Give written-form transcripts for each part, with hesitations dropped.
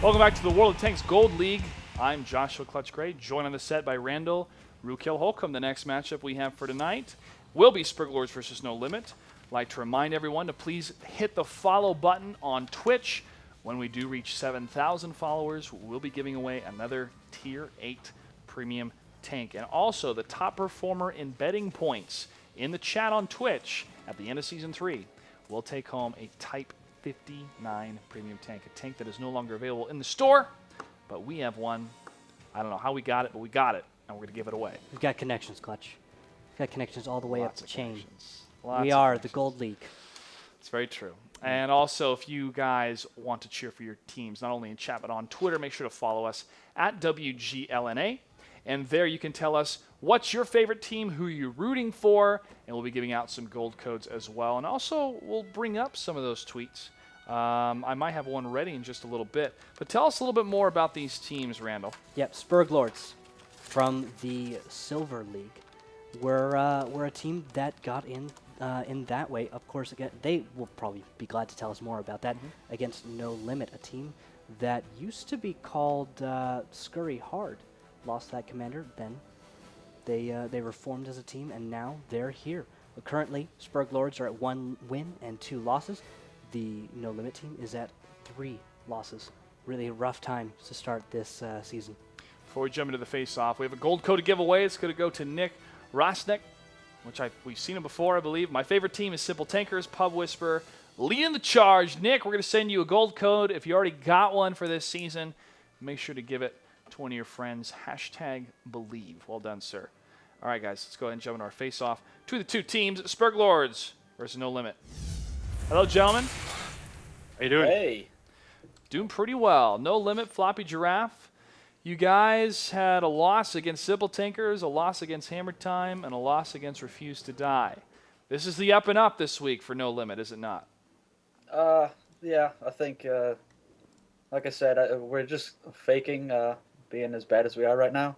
Welcome back to the World of Tanks Gold League. I'm Joshua Clutch Gray, joined on the set by Randall Rukiel Holcomb. The next matchup we have for tonight will be Sperglords versus No Limit. I'd like to remind everyone to please hit the follow button on Twitch. When we do reach 7,000 followers, we'll be giving away another Tier 8 premium tank. And also, the top performer in betting points in the chat on Twitch at the end of Season 3 will take home a Type 59 premium tank, a tank that is no longer available in the store, but we have one. I don't know how we got it, but we got it, and we're going to give it away. We've got connections, Clutch. We've got connections all the way up the chain. We are the Gold League. It's very true. And also, if you guys want to cheer for your teams, not only in chat, but on Twitter, make sure to follow us at WGLNA. And there you can tell us what's your favorite team, who you're rooting for, and we'll be giving out some gold codes as well. And also, we'll bring up some of those tweets. I might have one ready in just a little bit. But tell us a little bit more about these teams, Randall. Yep, Sperglords from the Silver League. We're a team that got in that way. Of course, again, they will probably be glad to tell us more about that. Against No Limit, a team that used to be called Scurry Hard. Lost that commander, then they reformed as a team, and now they're here. But currently, Sperglords are at 1 win and 2 losses. The No Limit team is at 3 losses. Really a rough time to start this season. Before we jump into the face-off, we have a gold code to give away. It's going to go to Nick Rosnick, which we've seen him before, I believe. My favorite team is Simple Tankers, Pub Whisperer, leading the charge. Nick, we're going to send you a gold code. If you already got one for this season, make sure to give it to one of your friends. #Believe. Well done, sir. All right, guys, let's go ahead and jump into our face-off. To the two teams, Sperglords versus No Limit. Hello, gentlemen. How you doing? Hey. Doing pretty well. No Limit, Floppy Giraffe. You guys had a loss against Simple Tankers, a loss against Hammer Time, and a loss against Refuse to Die. This is the up and up this week for No Limit, is it not? Yeah, I think, like I said, we're just faking being as bad as we are right now.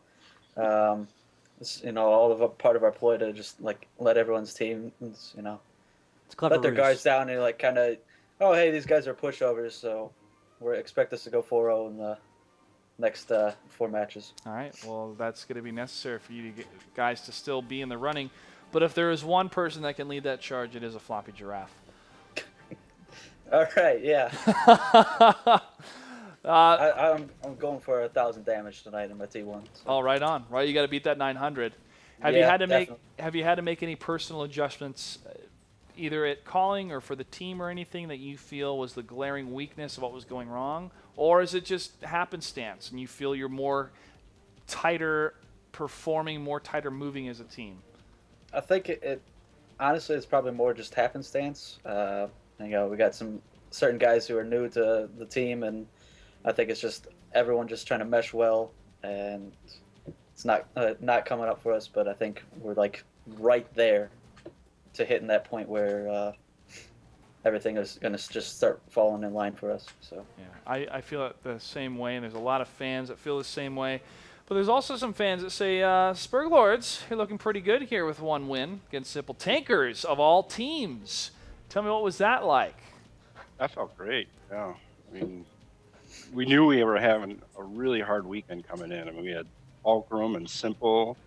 It's, all of a part of our ploy to just let everyone's team, It's clever let their ruse. guys down and kind of, oh hey, these guys are pushovers, so we expect us to go 4-0 in the next 4 matches. All right, well, that's going to be necessary for you to get guys to still be in the running. But if there is one person that can lead that charge, it is a Floppy Giraffe. All right, yeah. I'm going for 1,000 damage tonight in my T1. So. Oh, right on. Right, you got to beat that 900. Have Yeah, you had to definitely. Have you had to make any personal adjustments, either at calling or for the team or anything that you feel was the glaring weakness of what was going wrong, or is it just happenstance and you feel you're more tighter performing, more tighter moving as a team? I think it honestly, it's probably more just happenstance. We got some certain guys who are new to the team, and I think it's just everyone just trying to mesh well, and it's not coming up for us. But I think we're right there to hitting that point where everything is going to just start falling in line for us. So yeah, I feel it the same way, and there's a lot of fans that feel the same way. But there's also some fans that say, Sperglords, you're looking pretty good here with 1 win against Simple Tankers of all teams. Tell me, what was that like? That felt great. Yeah, I mean, we knew we were having a really hard weekend coming in. I mean, we had Fulcrum and Simple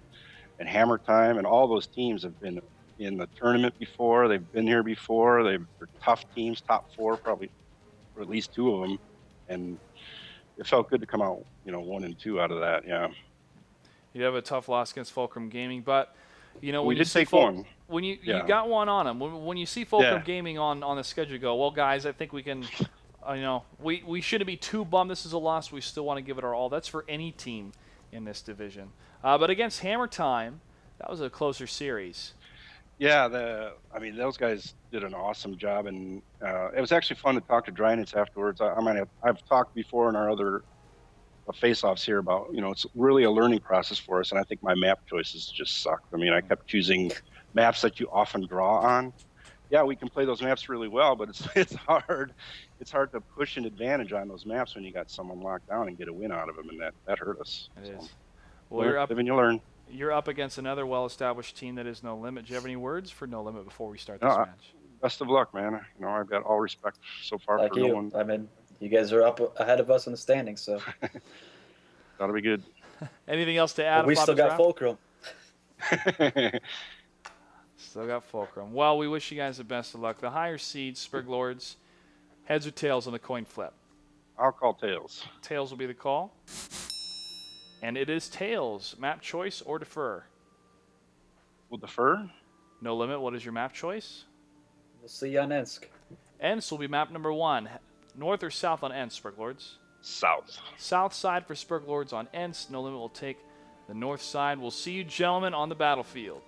and Hammer Time, and all those teams have been in the tournament before. They've been here before. They're tough teams, top 4 probably, or at least 2 of them, and it felt good to come out, 1 and 2 out of that. Yeah. You have a tough loss against Fulcrum Gaming, but when we you did see take one. When you Yeah. got one on them, when you see Fulcrum Yeah. Gaming on the schedule, you go, well, guys, I think we can. We shouldn't be too bummed. This is a loss. We still want to give it our all. That's for any team in this division. But against Hammer Time, that was a closer series. Yeah, those guys did an awesome job, and it was actually fun to talk to Drynitz afterwards. I've talked before in our other face-offs here about, it's really a learning process for us, and I think my map choices just sucked. I mean, I kept choosing maps that you often draw on. Yeah, we can play those maps really well, but it's hard. It's hard to push an advantage on those maps when you got someone locked down and get a win out of them, and that hurt us. It is. So, Well, you're up. live and you learn. You're up against another well-established team that is No Limit. Do you have any words for No Limit before we start this No, match? Best of luck, man. I've got all respect so far like for no you, one. I mean, you guys are up ahead of us in the standings, so That'll be good. Anything else to add? we about still the got draft? Fulcrum. Still got Fulcrum. Well, we wish you guys the best of luck. The higher seeds, Sperglords, heads or tails on the coin flip? I'll call tails. Tails will be the call. And it is tails. Map choice or defer? We'll defer. No limit. What is your map choice? We'll see you on Ensk. Ensk will be map number 1. North or south on Ensk, Sperglords? South. South side for Sperglords on Ensk. No limit will take the north side. We'll see you gentlemen on the battlefield.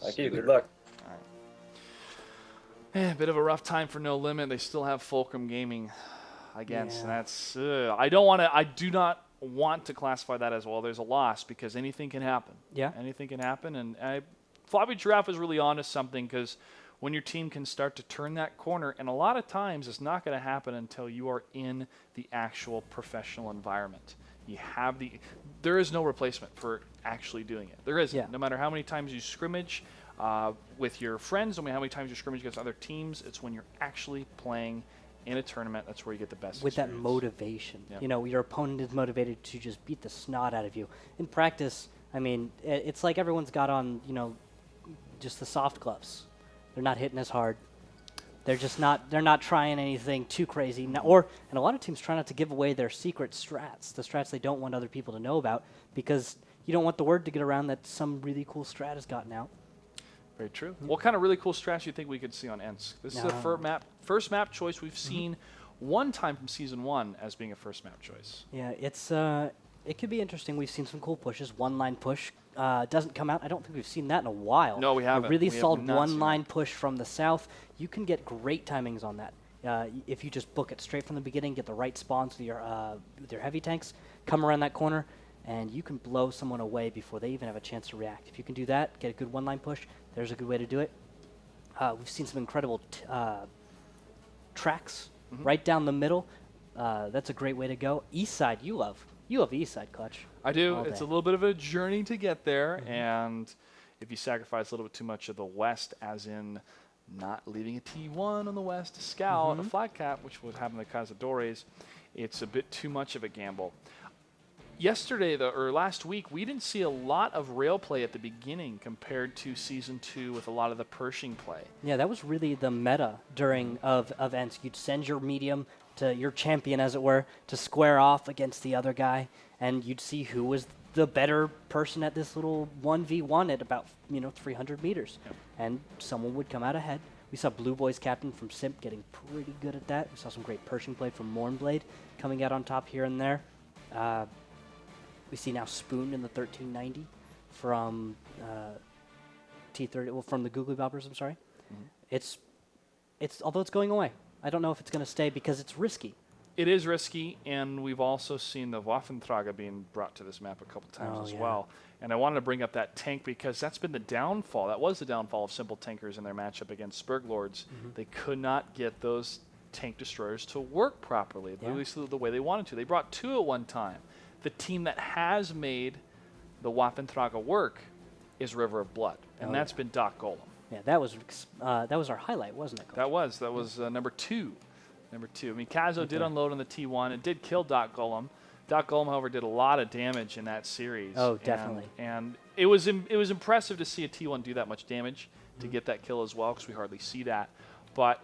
Thank you. Good luck. A bit of a rough time for No Limit. They still have Fulcrum Gaming against. And that's I do not want to classify that as, well, there's a loss, because anything can happen. Yeah. Anything can happen. And Floppy Giraffe is really onto something, because when your team can start to turn that corner, and a lot of times it's not going to happen until you are in the actual professional environment. There is no replacement for actually doing it. There isn't. Yeah. No matter how many times you scrimmage with your friends, no matter how many times you scrimmage against other teams, it's when you're actually playing in a tournament, that's where you get the best with that experience. motivation. Yep. You know, your opponent is motivated to just beat the snot out of you. In practice, I mean, it's like everyone's got on, just the soft gloves. They're not hitting as hard. They're not trying anything too crazy. And a lot of teams try not to give away their secret strats, the strats they don't want other people to know about, because you don't want the word to get around that some really cool strat has gotten out. Very true. What kind of really cool strats do you think we could see on Ensk? This is the first map choice we've seen one time from Season 1 as being a first map choice. Yeah, it could be interesting. We've seen some cool pushes. One-line push doesn't come out. I don't think we've seen that in a while. No, we haven't. A really We have solid not seen one-line push from the south. You can get great timings on that. If you just book it straight from the beginning, get the right spawns with your heavy tanks, come around that corner, and you can blow someone away before they even have a chance to react. If you can do that, get a good one-line push, there's a good way to do it. We've seen some incredible tracks right down the middle. That's a great way to go. East side, you love east side, Clutch. I do. All It's day. a little bit of a journey to get there, and if you sacrifice a little bit too much of the west, as in not leaving a T1 on the west to scout a flag cap, which would happen to Cazadores, it's a bit too much of a gamble. Yesterday, or last week, we didn't see a lot of rail play at the beginning compared to Season 2 with a lot of the Pershing play. Yeah, that was really the meta of Ensk. You'd send your medium to your champion, as it were, to square off against the other guy, and you'd see who was the better person at this little 1v1 at about 300 meters. Yep. And someone would come out ahead. We saw Blue Boy's captain from Simp getting pretty good at that. We saw some great Pershing play from Mornblade coming out on top here and there. We see now Spoon in the 1390 from T30, well, from the Googly Boppers, I'm sorry. It's although it's going away. I don't know if it's going to stay because it's risky. It is risky, and we've also seen the Waffentrager being brought to this map a couple times as well. And I wanted to bring up that tank because that's been the downfall. That was the downfall of Simple Tankers in their matchup against Sperglords. They could not get those tank destroyers to work properly, at least the way they wanted to. They brought 2 at one time. The team that has made the Waffentrager work is River of Blood, and that's been Doc Golem. Yeah, that was our highlight, wasn't it, Coach? That was number 2. Number 2. I mean, Kazo did unload on the T1. It did kill Doc Golem. Doc Golem, however, did a lot of damage in that series. Oh, definitely. And it was impressive to see a T1 do that much damage to get that kill as well, because we hardly see that. But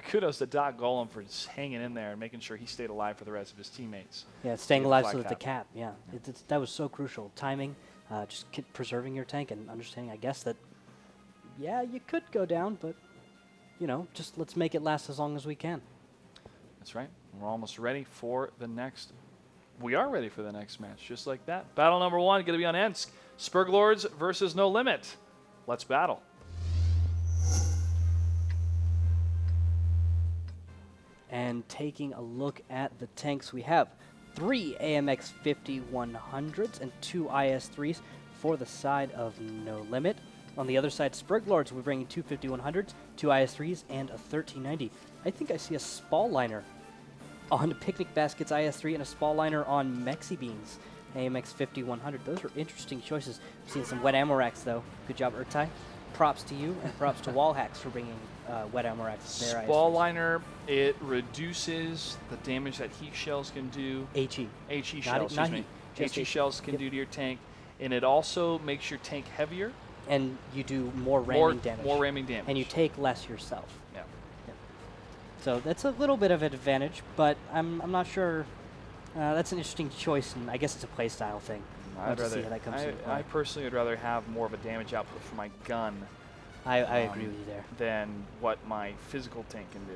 kudos to Doc Golem for just hanging in there and making sure he stayed alive for the rest of his teammates. Yeah, staying alive so that the cap. cap. Yeah, that was so crucial. Timing, just preserving your tank and understanding, I guess, that, you could go down, but, just let's make it last as long as we can. That's right. We're almost ready for the next. We are ready for the next match, just like that. Battle number 1 going to be on Ensk. Sperglords versus No Limit. Let's battle. And taking a look at the tanks, we have 3 AMX 5100s and 2 IS3s for the side of No Limit. On the other side, Sperglords, we're bringing 2 5100s, 2 IS3s, and a 1390. I think I see a Spall Liner on Picnic Basket's IS3 and a Spall Liner on Mexi Beans AMX 5100. Those are interesting choices. I've seen some wet ammo racks, though. Good job, Urtai. Props to you, and props to Wallhacks for bringing wet armor access there. Spall liner, it reduces the damage that heat shells can do. HE. HE Not shells, excuse me. heat, just HE shells can do to your tank, and it also makes your tank heavier. And you do more ramming damage. More ramming damage. And you take less yourself. Yeah. So that's a little bit of an advantage, but I'm not sure. That's an interesting choice, and I guess it's a playstyle thing. We'll have to see how that comes into play. I personally would rather have more of a damage output for my gun I agree with you there. than what my physical tank can do.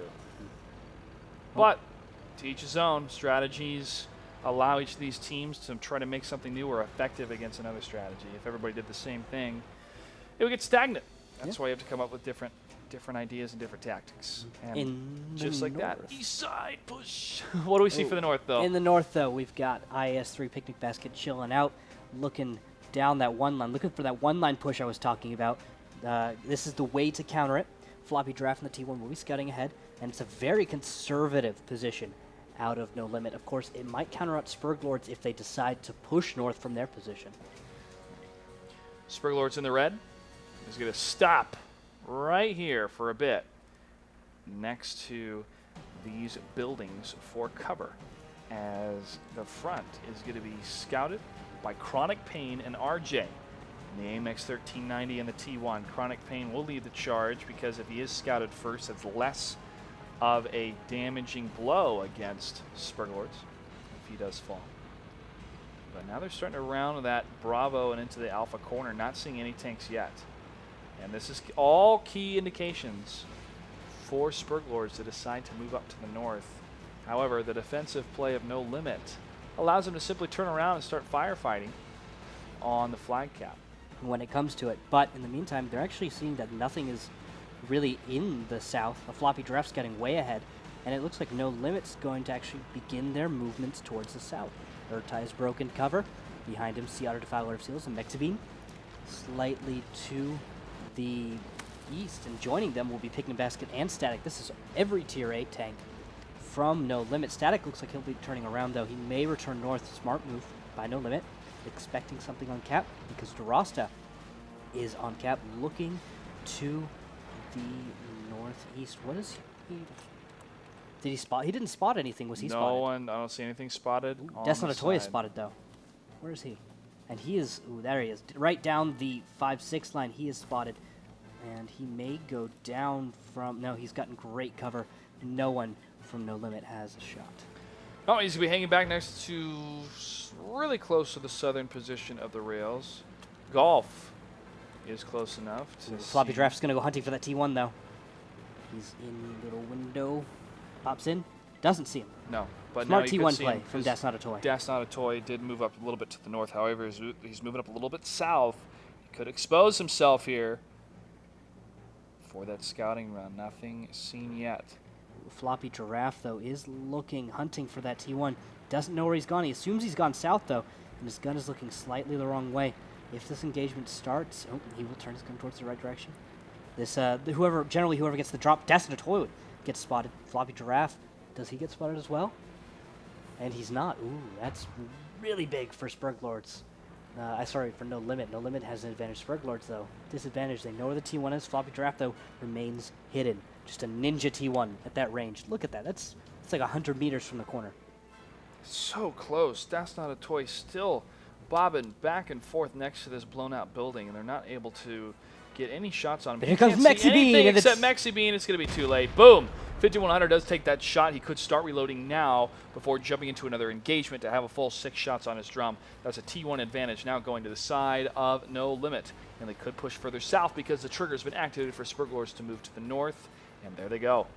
Well- But to each his own. Strategies allow each of these teams to try to make something new or effective against another strategy. If everybody did the same thing, it would get stagnant. That's why you have to come up with different ideas and different tactics. And In the just like that, north. east side push. What do we see for the north, though? In the north, though, we've got IS-3 Picnic Basket chilling out, looking down that one line, looking for that one-line push I was talking about. This is the way to counter it. Floppy Draft and the T1 will be scouting ahead, and it's a very conservative position out of No Limit. Of course, it might counter out Sperglords if they decide to push north from their position. Sperglords in the red is going to stop right here for a bit next to these buildings for cover, as the front is going to be scouted by Chronic Pain and RJ. In the AMX 1390 and the T1, Chronic Pain will lead the charge because if he is scouted first, that's less of a damaging blow against Sperglords if he does fall. But now they're starting to round that Bravo and into the Alpha corner, not seeing any tanks yet. And this is all key indications for Sperglords to decide to move up to the north. However, the defensive play of No Limit allows them to simply turn around and start firefighting on the flag cap. When it comes to it. But in the meantime, they're actually seeing that nothing is really in the south. A Floppy Draft's getting way ahead, and it looks like No Limit's going to actually begin their movements towards the south. Urtai's broken cover. Behind him, Sea Otter, Defiler of Seals, and Mexibine. Slightly to the east, and joining them will be Picnic Basket and Static. This is every Tier 8 tank from No Limit. Static looks like he'll be turning around, though. He may return north. Smart move by No Limit. Expecting something on cap because Durasta is on cap, looking to the northeast. What is he? Did he spot? He didn't spot anything. Was he spotted? No one, I don't see anything spotted. on That's the not a toy is side. spotted though. Where is he? And he is. Ooh, there he is. Right down the 5-6 line. He is spotted, and he may go down from. No, he's gotten great cover. No one from No Limit has a shot. Oh, he's going to be hanging back next to really close to the southern position of the rails. Golf is close enough to Floppy see- Draft's going to go hunting for that T1, though. He's in little window. Pops in. Doesn't see him. No, but Smart now you T1 could see play him from 'cause That's Not a Toy. That's Not a Toy did move up a little bit to the north. However, he's moving up a little bit south. He could expose himself here for that scouting run. Nothing seen yet. Floppy Giraffe, though, is looking, hunting for that T1. Doesn't know where he's gone. He assumes he's gone south, though, and his gun is looking slightly the wrong way. If this engagement starts, oh, he will turn his gun towards the right direction. This, whoever gets the drop, That's Not a Toy gets spotted. Floppy Giraffe, does he get spotted as well? And he's not. Ooh, that's really big for Sperglords. Sorry, for No Limit. No Limit has an advantage. Sperglords, though, disadvantage. They know where the T1 is. Floppy Giraffe, though, remains hidden. Just a ninja T1 at that range. Look at that. That's like 100 meters from the corner. So close. That's Not a Toy still bobbing back and forth next to this blown out building, and they're not able to get any shots on him. But He here comes can't see Mexibine, anything and except it's- Mexibine. It's going to be too late. Boom. 5100 does take that shot. He could start reloading now before jumping into another engagement to have a full 6 shots on his drum. That's a T1 advantage now going to the side of No Limit. And they could push further south because the trigger's been activated for Sperglords to move to the north. And there they go.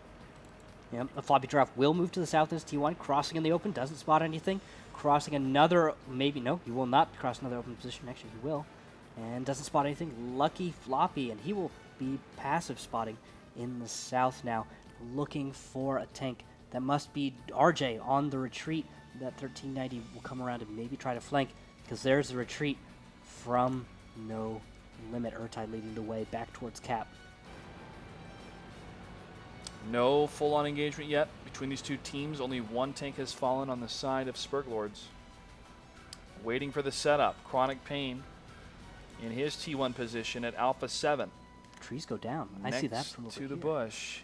Yep, a Floppy Giraffe will move to the south as T1, crossing in the open, doesn't spot anything. Crossing another, maybe, no, he will not cross another open position. Actually, he will. And doesn't spot anything. Lucky Floppy, and he will be passive spotting in the south now, looking for a tank. That must be RJ on the retreat. That 1390 will come around and maybe try to flank, because there's the retreat from No Limit. Urtai leading the way back towards cap. No full-on engagement yet between these two teams. Only one tank has fallen on the side of Sperglords. Waiting for the setup. Chronic Pain in his T1 position at Alpha 7. trees go down. I see that Next from over to the here. bush.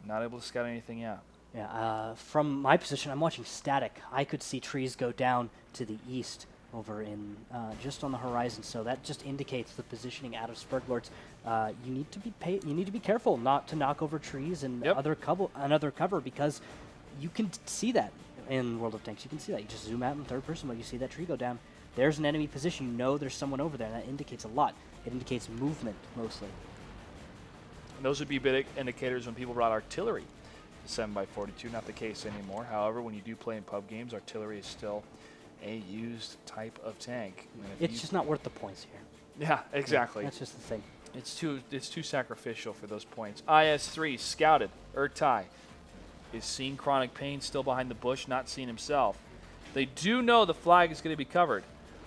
Not able to scout anything out. Yeah, from my position, I'm watching static. I could see trees go down to the east over in just on the horizon. So that just indicates the positioning out of Sperglords. You need to be careful not to knock over trees and Yep. another cover, because you can see that in World of Tanks. You can see that. You just zoom out in third person, but you see that tree go down. There's an enemy position. You know there's someone over there, and that indicates a lot. It indicates movement mostly. And those would be big indicators when people brought artillery to 7x42. Not the case anymore. However, when you do play in pub games, artillery is still a used type of tank. I mean, It's just not worth the points here. yeah, exactly. That's just the thing. It's too sacrificial for those points. IS-3 scouted. Urtai is seeing Chronic Pain still behind the bush, not seeing himself. They do know the flag is going to be covered.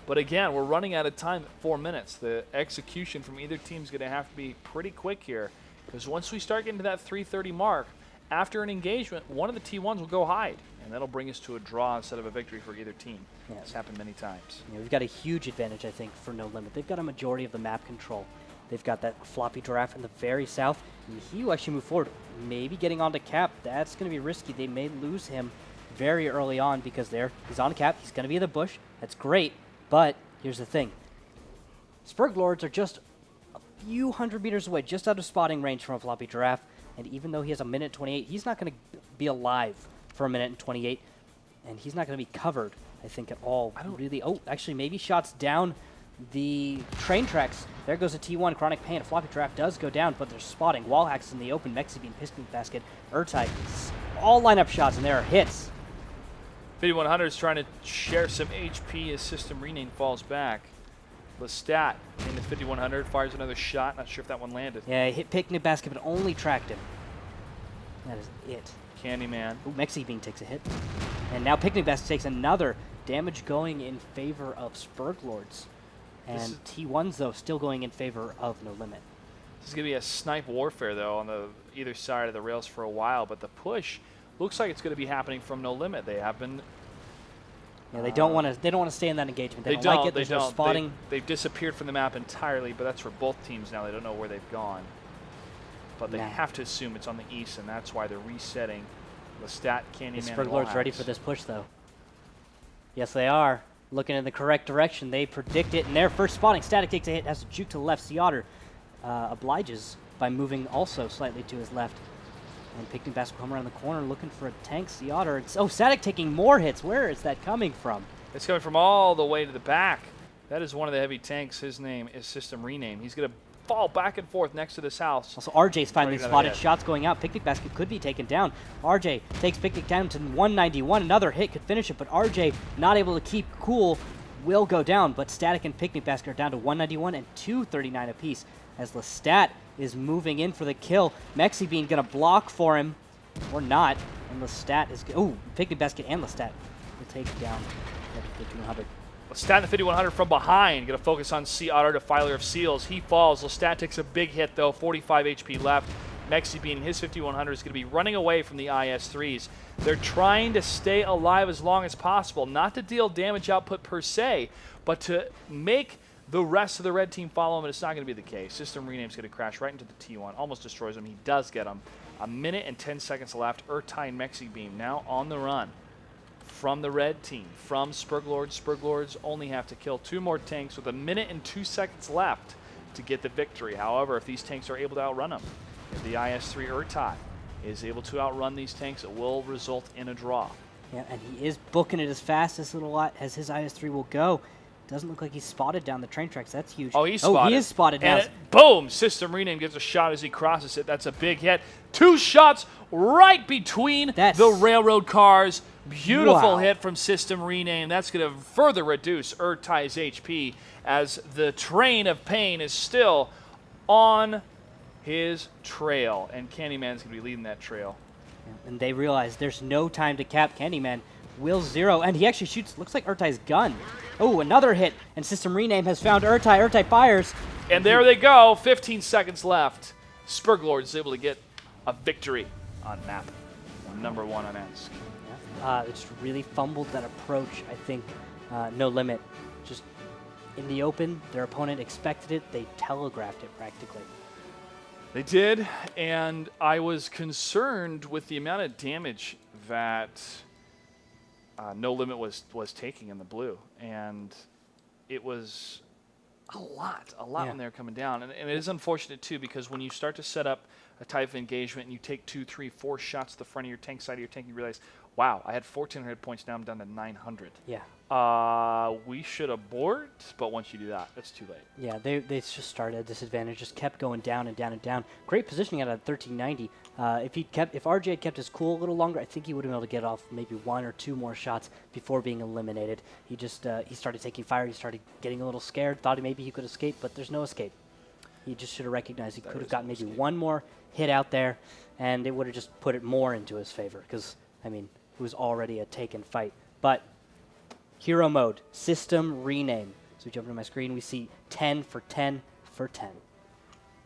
But again, we're running out of time at 4 minutes. The execution from either team is going to have to be pretty quick here, because once we start getting to that 3:30 mark, after an engagement, one of the T1s will go hide, and that'll bring us to a draw instead of a victory for either team. Yeah. It's happened many times. Yeah, we've got a huge advantage, I think, for No Limit. They've got a majority of the map control. They've got that floppy giraffe in the very south, and he will actually move forward, maybe getting onto Cap. That's going to be risky. They may lose him very early on, because he's on Cap. He's going to be in the bush. That's great, but here's the thing. Sperglords are just a few hundred meters away, just out of spotting range from a floppy giraffe, and even though he has a minute 28, he's not going to be alive for a minute and 28, and he's not going to be covered, I think, at all. Really. Oh, actually, maybe shots down the train tracks. There goes a T1, Chronic Pain. A floppy giraffe does go down, but they're spotting. Wall hacks in the open, Mexibean, Piston Basket, Urtai. All lineup shots, and there are hits. 5100 is trying to share some HP as System Rename falls back. Lestat in the 5100 fires another shot. Not sure if that one landed. Yeah, hit Picnic Basket, but only tracked him. That is it. Candyman. Ooh, Mexibean takes a hit. And now Picnic Basket takes another. Damage going in favor of Sperglords. And T1s, though, still going in favor of No Limit. This is going to be a snipe warfare, though, on the either side of the rails for a while. But the push looks like it's going to be happening from No Limit. They have been... Yeah, they don't want to. They don't want to stay in that engagement. They don't like it. There's no spotting. They've disappeared from the map entirely, but that's for both teams now. They don't know where they've gone. But they have to assume it's on the east, and that's why they're resetting. Lestat, Candyman, Is and Sperglords ready Wallhacks. for this push, though? Yes, they are. Looking in the correct direction. They predict it, and their first spotting. Static takes a hit, has to juke to the left. Seotter obliges by moving also slightly to his left. And Picnic Basket will come around the corner looking for a tank. Seotter. Oh, Static taking more hits. Where is that coming from? It's coming from all the way to the back. That is one of the heavy tanks. His name is System Rename. He's going to fall back and forth next to this house. Also, RJ's finally Another spotted. hit. Shots going out. Picnic Basket could be taken down. RJ takes Picnic down to 191. Another hit could finish it, but RJ, not able to keep cool, will go down. But Static and Picnic Basket are down to 191 and 239 apiece as Lestat is moving in for the kill. Mexibean going to block for him, or not. And Lestat is... Oh, Picnic Basket and Lestat will take down the 5100. Lestat in the 5100 from behind. Going to focus on Seotter, Defiler of Seals. He falls. Lestat takes a big hit, though. 45 HP left. Mexibean, his 5100 is going to be running away from the IS-3s. They're trying to stay alive as long as possible, not to deal damage output per se, but to make the rest of the red team follow him, and it's not going to be the case. System Rename's going to crash right into the T1, almost destroys him. He does get him. A minute and 10 seconds left. Urtai and Mexibeam now on the run from the red team, from Sperglords. Sperglords only have to kill 2 more tanks with a minute and 2 seconds left to get the victory. However, if these tanks are able to outrun them, if the IS-3 Urtai is able to outrun these tanks, it will result in a draw. Yeah, and he is booking it as fast as his IS-3 will go. Doesn't look like he's spotted down the train tracks. That's huge. Oh, he's spotted. He is spotted now. And boom! System Rename gets a shot as he crosses it. That's a big hit. 2 shots right between the railroad cars. Beautiful hit from System Rename. That's going to further reduce Urtai's HP as the train of pain is still on his trail. And Candyman's going to be leading that trail. Yeah, and they realize there's no time to cap. Candyman will zero. And he actually shoots, looks like Urtai's gun. Oh, another hit. And System Rename has found Urtai. Urtai fires. And there they go. 15 seconds left. Sperglords is able to get a victory on map number 1 on Ensk. It's really fumbled that approach, I think. No Limit. Just in the open, their opponent expected it. They telegraphed it practically. They did, and I was concerned with the amount of damage that No Limit was taking in the blue, and it was a lot when they were coming down. And it is unfortunate, too, because when you start to set up a type of engagement and you take 2, 3, 4 shots to the front of your tank, side of your tank, you realize, wow, I had 1,400 points, now I'm down to 900. Yeah. We should abort, but once you do that, it's too late. Yeah, they just started at disadvantage, just kept going down and down and down. Great positioning out of 1390. If RJ had kept his cool a little longer, I think he would have been able to get off maybe 1 or 2 more shots before being eliminated. He just he started taking fire. He started getting a little scared. Thought maybe he could escape, but there's no escape. He just should have recognized he could have gotten maybe one more hit out there, and it would have just put it more into his favor. Because I mean, it was already a taken fight, but. Hero mode, system rename. So we jump into my screen, we see 10 for 10 for 10.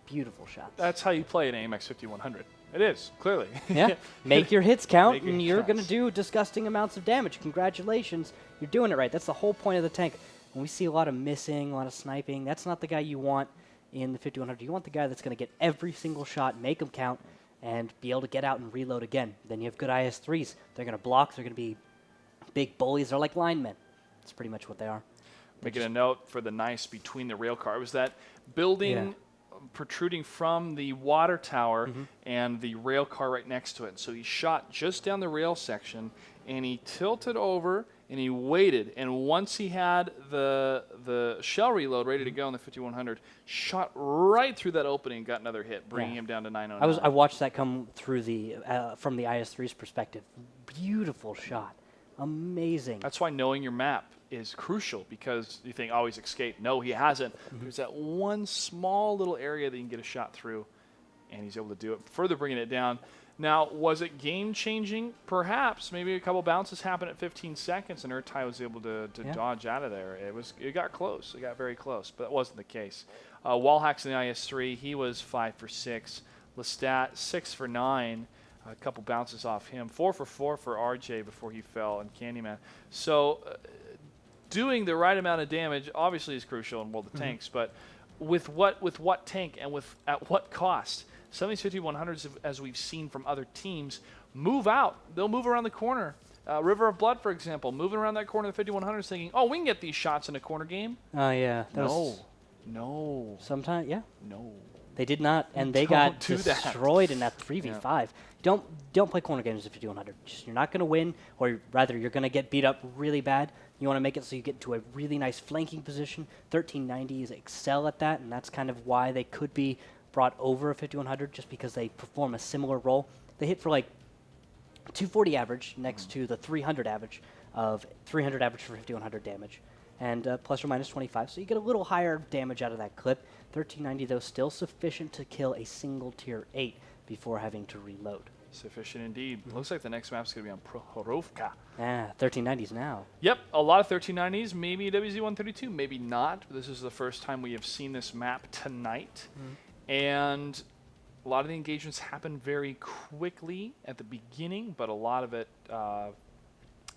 Beautiful shots. That's how you play an AMX 5100. It is, clearly. Yeah, make your hits count, Make your and you're shots. going to do disgusting amounts of damage. Congratulations, you're doing it right. That's the whole point of the tank. When we see a lot of missing, a lot of sniping, that's not the guy you want in the 5100. You want the guy that's going to get every single shot, make them count, and be able to get out and reload again. Then you have good IS-3s. They're going to block, they're going to be big bullies. They're like linemen. That's pretty much what they are. Making a note for the nice between the rail car. It was that building protruding from the water tower and the rail car right next to it. So he shot just down the rail section, and he tilted over, and he waited. And once he had the shell reload ready to go on the 5100, shot right through that opening and got another hit, bringing him down to 909. I watched that come through the from the IS-3's perspective. Beautiful shot. Amazing. That's why knowing your map is crucial, because you think, oh, he's escaped. No, he hasn't. There's that one small little area that you can get a shot through, and he's able to do it, further bringing it down. Now, was it game-changing? Perhaps. Maybe a couple bounces happened at 15 seconds, and Urtai was able to dodge out of there. It got close. It got very close, but that wasn't the case. Wallhacks in the IS-3, he was 5 for 6. Lestat, 6 for 9. A couple bounces off him. 4 for 4 for RJ before he fell, and Candyman. So doing the right amount of damage obviously is crucial in World of Tanks, but with what tank and at what cost? Some of these 5100s, as we've seen from other teams, move out. They'll move around the corner. River of Blood, for example, moving around that corner of the 5100s thinking, oh, we can get these shots in a corner game. Oh, yeah. No. Sometimes, yeah. No. They did not, and they got destroyed in that 3v5. Yeah. Don't play corner games if you do 100. You're not going to win, or rather, you're going to get beat up really bad. You want to make it so you get to a really nice flanking position. 1390s excel at that, and that's kind of why they could be brought over a 5100, just because they perform a similar role. They hit for like 240 average next to the 300 average of 300 average for 5100 damage, and plus or minus 25. So you get a little higher damage out of that clip. 1390, though, still sufficient to kill a single tier 8 before having to reload. Sufficient indeed. Looks like the next map's going to be on Prohorovka. 1390s now. Yep, a lot of 1390s, maybe WZ-132, maybe not. This is the first time we have seen this map tonight. And a lot of the engagements happen very quickly at the beginning, but a lot of it,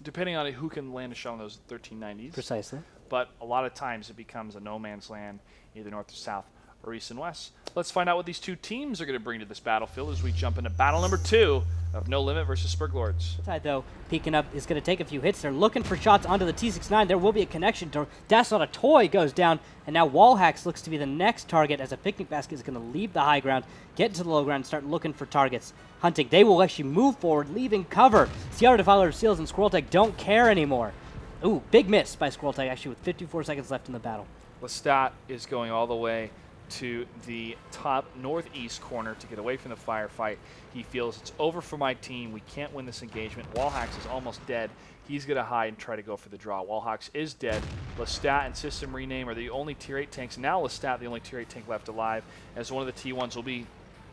depending on who can land a shot on those 1390s. Precisely. But a lot of times it becomes a no man's land, either north or south or east and west. Let's find out what these two teams are going to bring to this battlefield as we jump into battle number 2 of No Limit versus Sperglords. Side, though, peeking up is going to take a few hits. They're looking for shots onto the T69. There will be a connection. That's Not a Toy goes down, and now Wallhacks looks to be the next target as a picnic basket is going to leave the high ground, get into the low ground, and start looking for targets. Hunting. They will actually move forward, leaving cover. Sierra Defiler, Seals, and Squirrel Tech don't care anymore. Ooh, big miss by Squirrel Tech, actually, with 54 seconds left in the battle. Lestat is going all the way to the top northeast corner to get away from the firefight. He feels it's over for my team. We can't win this engagement. Wallhacks is almost dead. He's going to hide and try to go for the draw. Wallhacks is dead. Lestat and System Rename are the only Tier 8 tanks. Now Lestat, the only Tier 8 tank left alive, as one of the T1s will be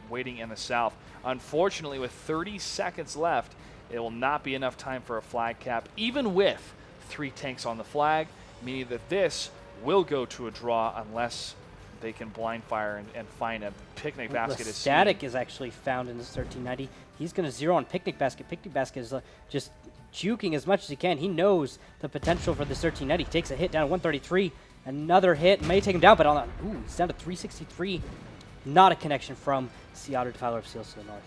waiting in the south. Unfortunately, with 30 seconds left, it will not be enough time for a flag cap, even with 3 tanks on the flag, meaning that this will go to a draw unless they can blind fire and find a picnic basket. Static is actually found in this 1390. He's going to zero on Picnic Basket. Picnic Basket is just juking as much as he can. He knows the potential for this 1390. He takes a hit down at 133. Another hit may take him down, but on that, he's down to 363. Not a connection from Sea Otter Defiler of Seals to the north.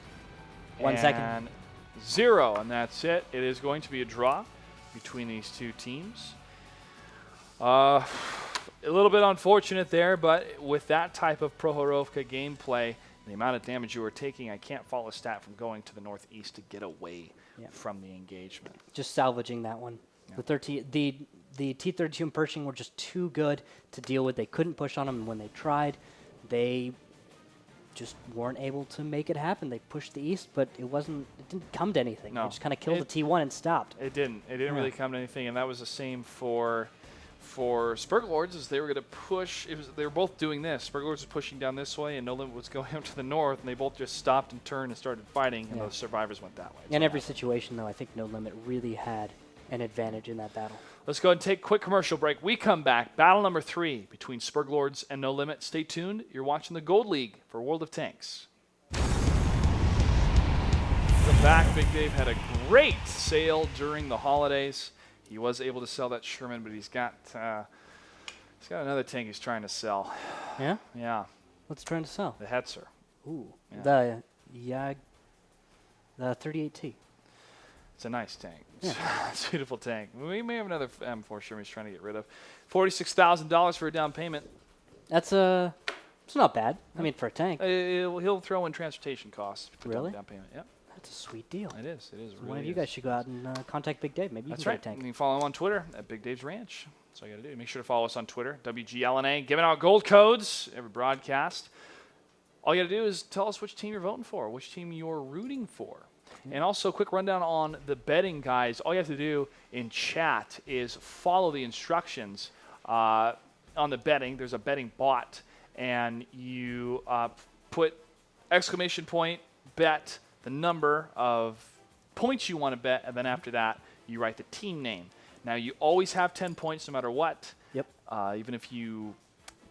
1 second. And 0, and that's it. It is going to be a draw between these two teams. A little bit unfortunate there, but with that type of Prohorovka gameplay, the amount of damage you were taking, I can't follow a stat from going to the northeast to get away from the engagement. Just salvaging that one. Yeah. The T-32 and Pershing were just too good to deal with. They couldn't push on them, and when they tried, they just weren't able to make it happen. They pushed the east, but it didn't come to anything. No. They just kind of killed the T1 and stopped. It didn't really come to anything, and that was the same for Sperglords, as they were going to push. They were both doing this. Sperglords was pushing down this way, and No Limit was going up to the north, and they both just stopped and turned and started fighting, and the survivors went that way. In every situation, though, I think No Limit really had an advantage in that battle. Let's go ahead and take a quick commercial break. We come back. Battle number 3 between Sperglords and No Limit. Stay tuned. You're watching the Gold League for World of Tanks. Welcome back. Big Dave had a great sale during the holidays. He was able to sell that Sherman, but he's got another tank he's trying to sell. Yeah? Yeah. What's trying to sell? The Hetzer. Ooh. Yeah. The 38T. It's a nice tank. Yeah. It's a beautiful tank. We may have another M4 Sherman he's trying to get rid of. $46,000 for a down payment. It's not bad. I mean, for a tank. He'll throw in transportation costs for Really? down payment. Yep. That's a sweet deal. It is. It is. So one of you guys should go out and contact Big Dave. Maybe you That's can right. get a tank. You can follow him on Twitter at Big Dave's Ranch. That's all you got to do. Make sure to follow us on Twitter, WGLNA, giving out gold codes every broadcast. All you got to do is tell us which team you're voting for, which team you're rooting for. And also, a quick rundown on the betting, guys. All you have to do in chat is follow the instructions on the betting. There's a betting bot, and you put exclamation point, bet, the number of points you want to bet, and then after that, you write the team name. Now, you always have 10 points no matter what. Yep. Even if you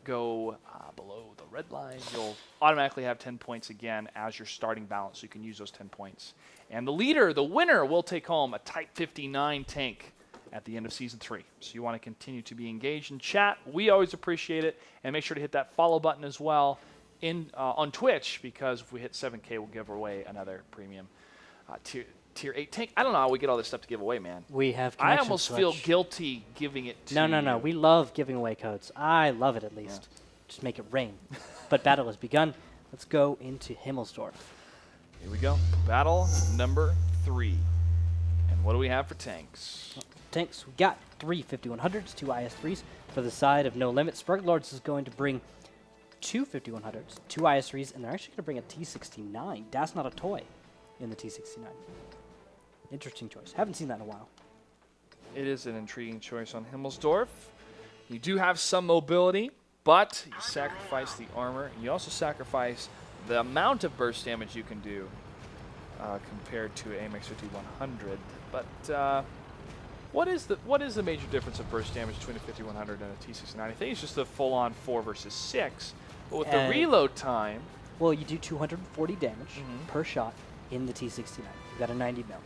go below the red line, you'll automatically have 10 points again as your starting balance, so you can use those 10 points. And the winner, will take home a Type 59 tank at the end of Season 3. So you want to continue to be engaged in chat. We always appreciate it. And make sure to hit that follow button as well on Twitch, because if we hit 7K, we'll give away another premium Tier 8 tank. I don't know how we get all this stuff to give away, man. We have I connections, almost feel Fletch. guilty giving it to No. We love giving away codes. I love it, at least. Just make it rain. But battle has begun. Let's go into Himmelsdorf. Here we go. Battle number 3. And what do we have for tanks? Tanks, we got 3 5100s, 2 IS-3s. For the side of No Limit, Sperglords is going to bring 2 5100s, 2 IS-3s, and they're actually going to bring a T-69. That's not a toy in the T-69. Interesting choice. Haven't seen that in a while. It is an intriguing choice on Himmelsdorf. You do have some mobility, but you sacrifice the armor. And you also sacrifice the amount of burst damage you can do compared to AMX 5100. But what is the major difference of burst damage between a 5100 and a T-69? I think it's just the full-on 4 versus 6. But with the reload time... Well, you do 240 damage per shot in the T-69. You've got a 90 mil.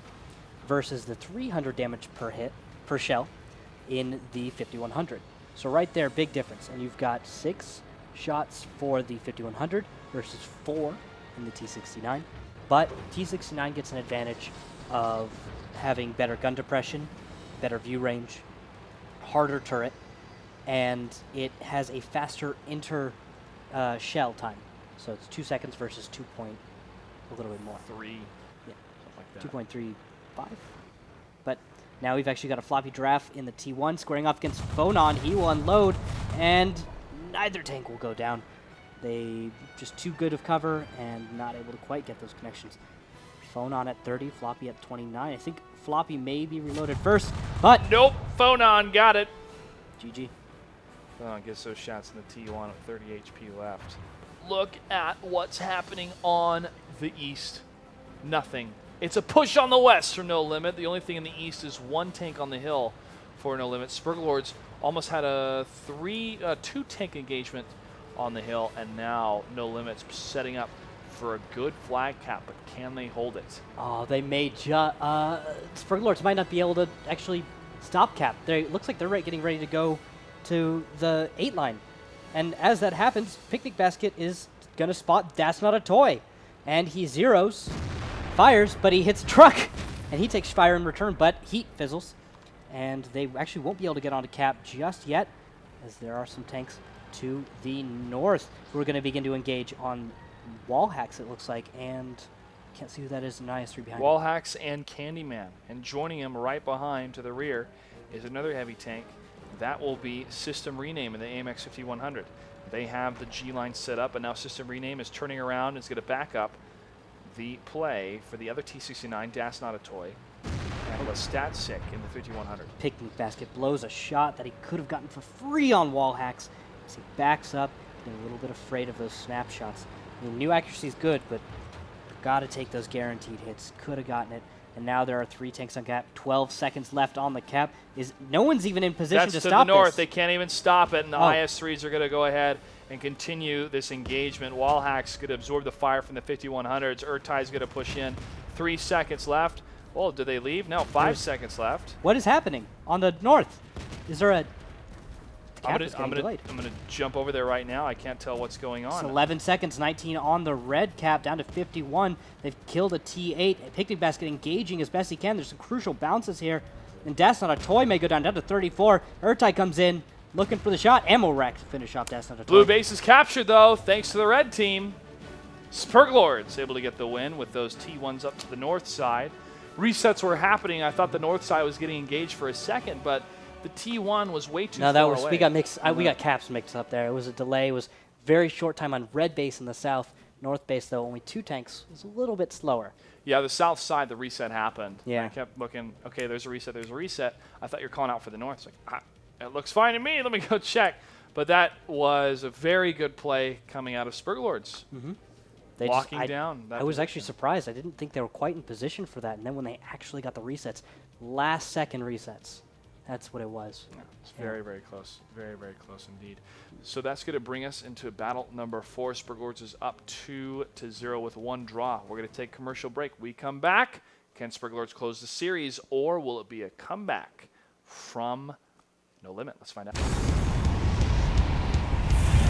Versus the 300 damage per shell in the 5100. So right there, big difference. And you've got 6 shots for the 5100 versus 4 in the T-69. But T-69 gets an advantage of having better gun depression, better view range, harder turret, and it has a faster shell time. So it's 2 seconds versus a little bit more. 3. Yeah. Something like that. 2.35. But now we've actually got a floppy draft in the T1 squaring off against Phonon. He will unload, and neither tank will go down. They just too good of cover and not able to quite get those connections. Phonon at 30, floppy at 29. I think floppy may be reloaded first, but Nope, Phonon got it. GG. Phonon gets those shots in the T1 with 30 HP left. Look at what's happening on the east. Nothing. It's a push on the west for No Limit. The only thing in the east is 1 tank on the hill for No Limit. Sperglords almost had a 2 tank engagement on the hill, and now No Limit's setting up for a good flag cap, but can they hold it? Oh, they may Sperglords might not be able to actually stop cap. Looks like they're getting ready to go to the 8 line. And as that happens, Picnic Basket is going to spot That's Not a Toy. And he zeros, fires, but he hits a truck. And he takes fire in return, but heat fizzles. And they actually won't be able to get onto cap just yet, as there are some tanks to the north who are going to begin to engage on wall hacks, it looks like, and can't see who that is in IS-3 behind Wall him. hacks and Candyman. And joining him right behind to the rear is another heavy tank. That will be System Rename in the AMX 5100. They have the G line set up, and now System Rename is turning around and is going to back up the play for the other T-69, Das Not a Toy, and was stat sick in the 5100. Picnic Basket blows a shot that he could have gotten for free on wall hacks as he backs up, getting a little bit afraid of those snapshots. I mean, new accuracy is good, but got to take those guaranteed hits. Could have gotten it. And now there are 3 tanks on cap. 12 seconds left on the cap. No one's even in position to stop this. That's to the north. They can't even stop it, and the Oh. IS-3s are going to go ahead and continue this engagement. Wall hacks going to absorb the fire from the 5100s. Urtai's going to push in. 3 seconds left. Oh, did they leave? No, 5 seconds left. What is happening on the north? Is there a... The cap is I'm getting delayed. gonna jump over there right now. I can't tell what's going It's on. 11 seconds, 19 on the red cap, down to 51. They've killed a T8. Picnic Basket engaging as best he can. There's some crucial bounces here. And That's Not a Toy may go down to 34. Urtai comes in, looking for the shot. Ammo rack to finish off That's Not a Toy. Blue base is captured, though, thanks to the red team. Sperglords able to get the win with those T1s up to the north side. Resets were happening. I thought the north side was getting engaged for a second, but the T1 was way too far away. We got mixed. We got caps mixed up there. It was a delay. It was very short time on red base in the south. North base, though, only 2 tanks. It was a little bit slower. Yeah, the south side, the reset happened. Yeah. I kept looking, okay, there's a reset, there's a reset. I thought you were calling out for the north. It's like, it looks fine to me. Let me go check. But that was a very good play coming out of Sperglords. They Locking down that I was position. actually surprised. I didn't think they were quite in position for that. And then when they actually got the resets, last second resets, that's what it was. Yeah, it's very, very close. Very, very close indeed. So that's going to bring us into battle number 4. Sperglords is up 2-0 with 1 draw. We're going to take a commercial break. We come back. Can Sperglords close the series, or will it be a comeback from No Limit? Let's find out.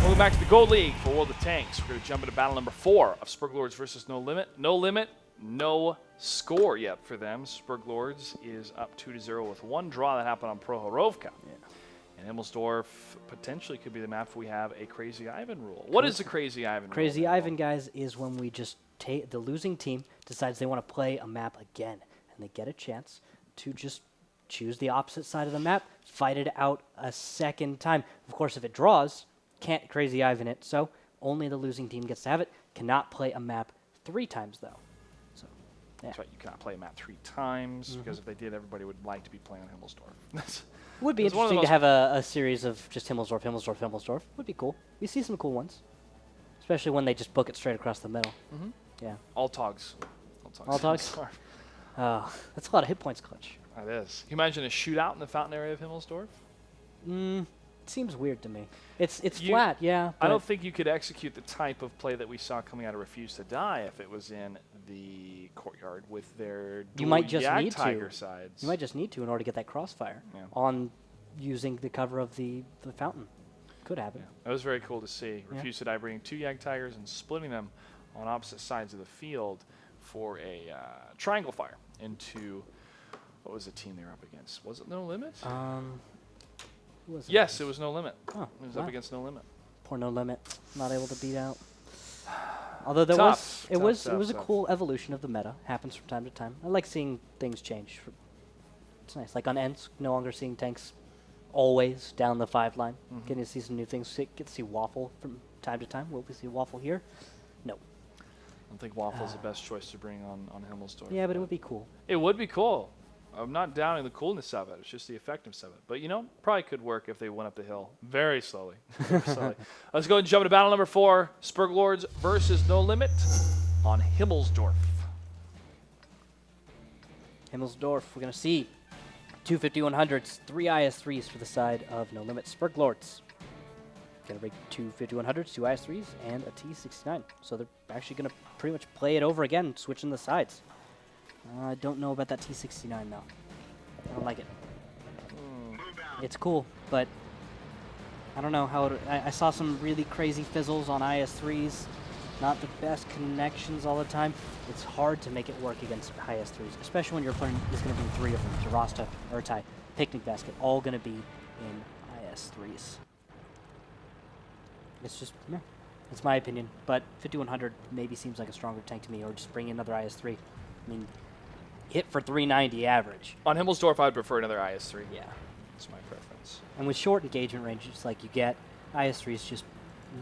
Welcome back to the Gold League for World of Tanks. We're going to jump into battle number 4 of Sperglords versus No Limit. No Limit, no score yet for them. Sperglords is up 2-0 with 1 draw that happened on Prohorovka. And Himmelsdorf potentially could be the map if we have a Crazy Ivan rule. What is the Crazy Ivan rule? Crazy Ivan, guys, is when we just take the losing team decides they want to play a map again, and they get a chance to just choose the opposite side of the map, fight it out a second time. Of course, if it draws, can't Crazy Ivan it, so only the losing team gets to have it. Cannot play a map 3 times, though. So, yeah. That's right, you cannot play a map 3 times, because if they did, everybody would like to be playing on Himmelsdorf. Would be It's one of the interesting to most- have a series of just Himmelsdorf, Himmelsdorf, Himmelsdorf. Would be cool. We see some cool ones, especially when they just book it straight across the middle. Yeah. All togs. All togs? Oh, that's a lot of hit points, Clutch. That is. Can you imagine a shootout in the fountain area of Himmelsdorf? It seems weird to me. It's You- flat, yeah. I but don't think you could execute the type of play that we saw coming out of Refuse to Die if it was in the courtyard with their dual might just Yag need to. Tiger sides. You might just need to in order to get that crossfire Yeah. on using the cover of the fountain. Could happen. Yeah, that was very cool to see. Yeah. Refuse to Die bringing 2 Yag Tigers and splitting them on opposite sides of the field for a triangle fire into, what was the team they were up against? Was it No Limit? Who was it? Yes, it was No Limit. Oh, It was wow. up against No Limit. Poor No Limit, not able to beat out. Although there Tough, it was tough, a tough. cool evolution of the meta. Happens from time to time. I like seeing things change. It's nice. Like on Ensk, no longer seeing tanks always down the 5 line. Getting to see some new things. Get to see Waffle from time to time. Will we see Waffle here? No. I don't think Waffle's the best choice to bring on Himmelsdorf. Yeah, but it would be cool. It would be cool. I'm not doubting the coolness of it. It's just the effectiveness of it. But, you know, probably could work if they went up the hill very slowly. Very slowly. Let's go and jump into battle number 4. Sperglords versus No Limit on Himmelsdorf. Himmelsdorf, we're going to see 2 5100s, 3 IS-3s for the side of No Limit. Sperglords going to break 2 5100s, 2 IS-3s, and a T-69. So they're actually going to pretty much play it over again, switching the sides. I don't know about that T-69, though. I don't like it. It's cool, but I don't know how it... I saw some really crazy fizzles on IS-3s. not the best connections all the time. It's hard to make it work against high S3s, especially when your opponent is going to bring 3 of them. Jarasta, Urtai, Picnic Basket, all going to be in high S3s. It's just, yeah, it's my opinion. But 5100 maybe seems like a stronger tank to me, or just bring another IS-3. I mean, hit for 390 average. On Himmelsdorf, I'd prefer another IS-3. Yeah. That's my preference. And with short engagement ranges like you get, IS-3s just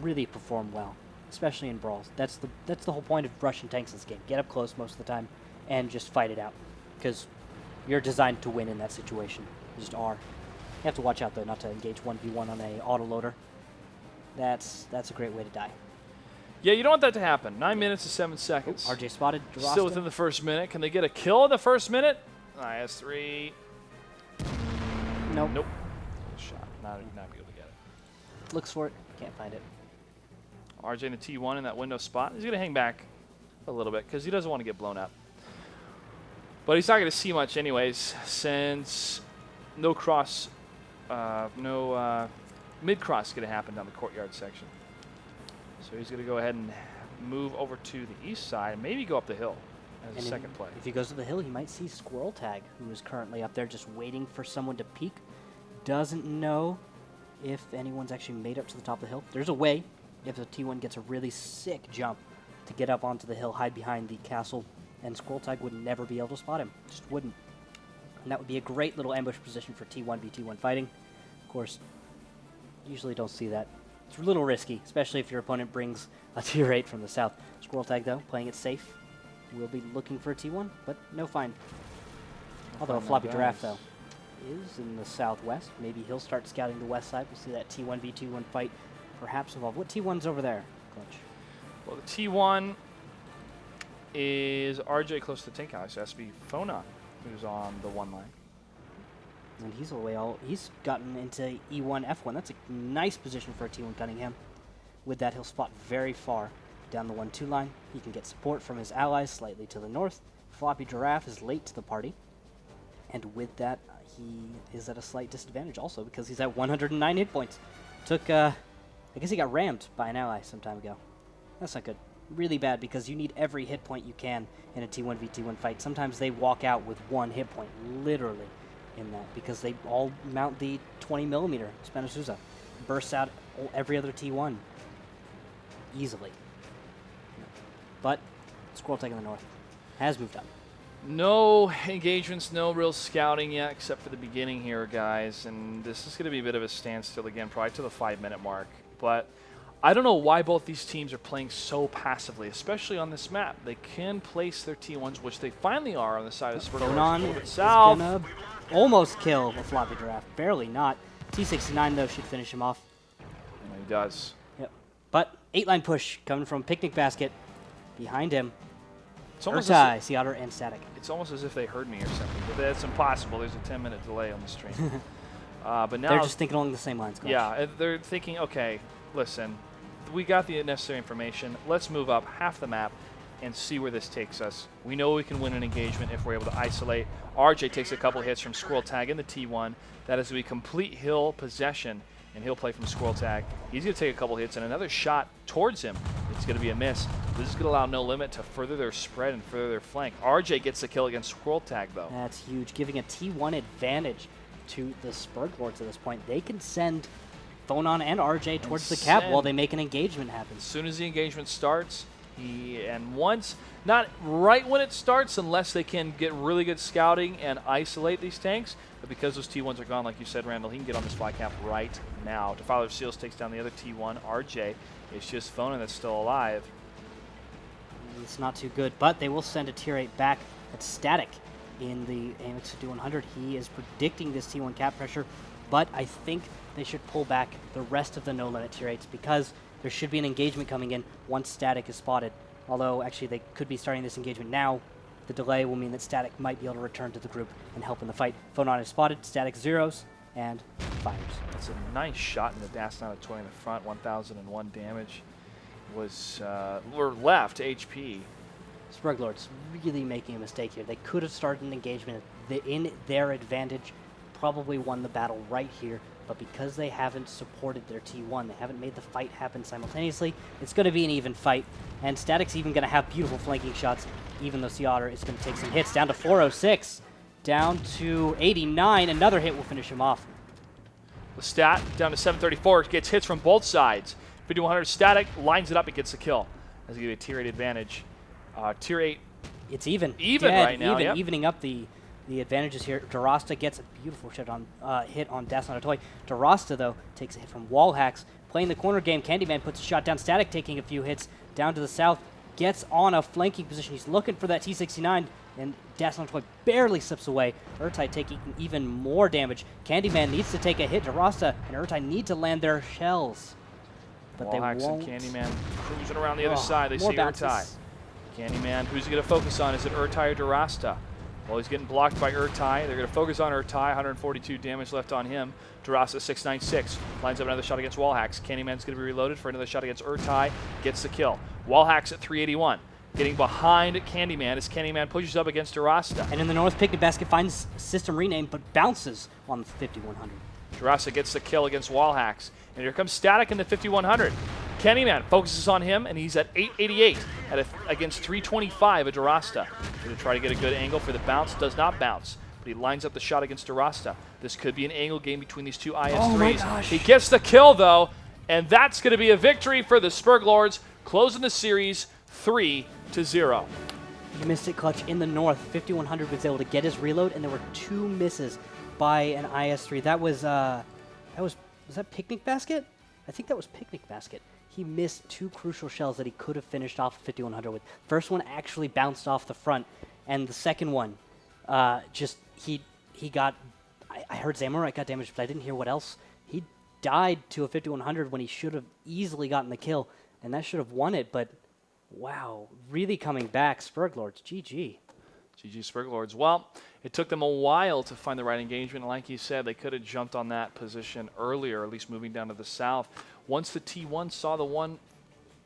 really perform well, especially in brawls. That's the whole point of Russian tanks in this game. Get up close most of the time and just fight it out, because you're designed to win in that situation. You just are. You have to watch out, though, not to engage 1v1 on a autoloader. That's a great way to die. Yeah, you don't want that to happen. 9 minutes and 7 seconds. RJ spotted. Jarasta. Still within the first minute. Can they get a kill in the first minute? IS-3. Nope. Nope. Good shot. Not be able to get it. Looks for it. Can't find it. RJ in the T1 in that window spot. He's going to hang back a little bit because he doesn't want to get blown up. But he's not going to see much anyways, since no cross, mid-cross is going to happen down the courtyard section. So he's going to go ahead and move over to the east side and maybe go up the hill as And a second play. If he goes to the hill, he might see Squirrel Tag, who is currently up there just waiting for someone to peek. Doesn't know if anyone's actually made up to the top of the hill. There's a way, if the T1 gets a really sick jump, to get up onto the hill, hide behind the castle, and Squirrel Tag would never be able to spot him. Just wouldn't. And that would be a great little ambush position for T1v T1 fighting. Of course, usually don't see that. It's a little risky, especially if your opponent brings a tier 8 from the south. Squirrel Tag, though, playing it safe. We'll be looking for a T1, but no find. Although a floppy giraffe, though, is in the southwest. Maybe he'll start scouting the west side. We'll see that T1v T1 fight perhaps evolve. What T1's over there, Clutch? Well, the T1 is RJ close to the tank house. So it has to be Fona, who's on the 1 line. And he's away he's gotten into E1, F1. That's a nice position for a T1 Cunningham. With that, he'll spot very far down the 1-2 line. He can get support from his allies slightly to the north. Floppy Giraffe is late to the party. And with that, he is at a slight disadvantage also because he's at 109 hit points. I guess he got rammed by an ally some time ago. That's not good. Really bad because you need every hit point you can in a T1v T1 fight. Sometimes they walk out with 1 hit point, literally, in that, because they all mount the 20mm Spanazusa. Bursts out every other T1 easily. But Squirrel Tag in the north has moved up. No engagements, no real scouting yet, except for the beginning here, guys. And this is going to be a bit of a standstill again, probably to the 5-minute mark. But I don't know why both these teams are playing so passively, especially on this map. They can place their T1s, which they finally are on the side of Bonan Sperglords. is gonna almost kill the Floppy Giraffe. Barely not. T69, though, should finish him off. And he does. Yep. But 8-line push coming from Picnic Basket. Behind him, It's almost, Urtai, Seatter, and Static. it's almost as if they heard me or something. But that's impossible. There's a 10-minute delay on the stream. But now They're just thinking along the same lines. Coach. yeah, they're thinking, okay, listen, we got the necessary information. Let's move up half the map and see where this takes us. We know we can win an engagement if we're able to isolate. RJ takes a couple hits from Squirrel Tag in the T1. That is a complete hill possession, and he'll play from Squirrel Tag. He's going to take a couple hits and another shot towards him. It's going to be a miss. This is going to allow No Limit to further their spread and further their flank. RJ gets the kill against Squirrel Tag, though. That's huge, giving a T1 advantage to the Sperglords at this point. They can send Phonon and RJ towards the cap while they make an engagement happen. As soon as the engagement starts, not right when it starts, unless they can get really good scouting and isolate these tanks, but because those T1s are gone, like you said, Randall, he can get on this fly cap right now. Defiler of Seals takes down the other T1, RJ. It's just Phonon that's still alive. It's not too good, but they will send a tier 8 back at Static in the AMX 5100. He is predicting this T1 cap pressure, but I think they should pull back the rest of the No Limit tier 8s because there should be an engagement coming in once Static is spotted. Although, actually, they could be starting this engagement now. The delay will mean that Static might be able to return to the group and help in the fight. Phonon is spotted, Static zeros, and fires. That's a nice shot in the dash down at 20 in the front, 1,001 damage. Was left HP. Sperglords really making a mistake here. They could have started an engagement in their advantage, probably won the battle right here, but because they haven't supported their T1, they haven't made the fight happen simultaneously, it's going to be an even fight. And Static's even going to have beautiful flanking shots, even though Sea Otter is going to take some hits. Down to 406, down to 89. Another hit will finish him off. Lestat down to 734, gets hits from both sides. 5100 Static lines it up and gets the kill. That's going to be a tier 8 advantage. Tier 8. It's even. Even Dead, right now, yep. Evening up the advantages here. Darasta gets a beautiful hit on Dazzling Toy. Darasta, though, takes a hit from wall hacks. Playing the corner game, Candyman puts a shot down. Static taking a few hits down to the south. Gets on a flanking position. He's looking for that T69, and Dazzling Toy barely slips away. Urtai taking even more damage. Candyman needs to take a hit. Darasta and Urtai need to land their shells. But they Wallhacks won't. and Candyman cruising around the other side. They see more Urtai. bounces. Candyman, who's he going to focus on? Is it Urtai or Darasta? Well, he's getting blocked by Urtai. They're going to focus on Urtai. 142 damage left on him. Darasta 696. Lines up another shot against Wallhacks. Candyman's going to be reloaded for another shot against Urtai. Gets the kill. Wallhacks at 381. Getting behind Candyman as Candyman pushes up against Darasta. And in the north, Picnic Basket finds system rename, but bounces on the 5100. Darasta gets the kill against Wallhacks. And here comes Static in the 5100. Candyman focuses on him, and he's at 888 against 325 at Darasta. Going to try to get a good angle for the bounce. Does not bounce, but he lines up the shot against Darasta. This could be an angle game between these two IS-3s. Oh my gosh. He gets the kill, though, and that's going to be a victory for the Sperglords, closing the series 3-0. You missed it, Clutch. In the north, 5100 was able to get his reload, and there were 2 misses by an IS-3. That was that Picnic Basket? I think that was Picnic Basket. He missed 2 crucial shells that he could have finished off 5100 with. First one actually bounced off the front, and the second one, he got. I heard Zamorite got damaged, but I didn't hear what else. He died to a 5100 when he should have easily gotten the kill, and that should have won it. But wow, really coming back, Sperglords, GG. GG Sperglords. Well, it took them a while to find the right engagement. Like you said, they could have jumped on that position earlier, at least moving down to the south. Once the T1 saw the one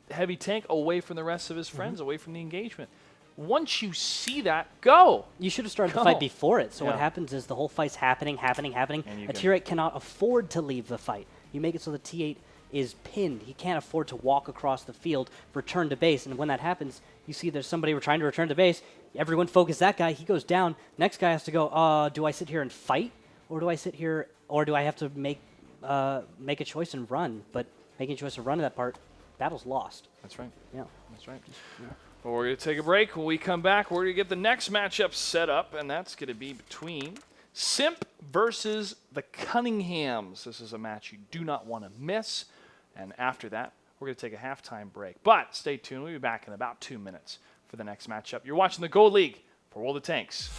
heavy tank away from the rest of his friends, away from the engagement. Once you see that, go! You should have started the fight before it. So Yeah. what happens is the whole fight's happening. And A tier 8 cannot afford to leave the fight. You make it so the T8 is pinned. He can't afford to walk across the field, return to base. And when that happens, you see there's somebody trying to return to base. Everyone focus that guy. He goes down. Next guy has to go, do I sit here and fight? Or do I sit here, or do I have to make a choice and run? But making a choice to run to that part, battle's lost. That's right. Yeah. That's right. Yeah. Well, we're going to take a break. When we come back, we're going to get the next matchup set up, and that's going to be between Simp versus the Cunninghams. This is a match you do not want to miss. And after that, we're going to take a halftime break. But stay tuned. We'll be back in about 2 minutes for the next matchup. You're watching the Gold League for World of Tanks.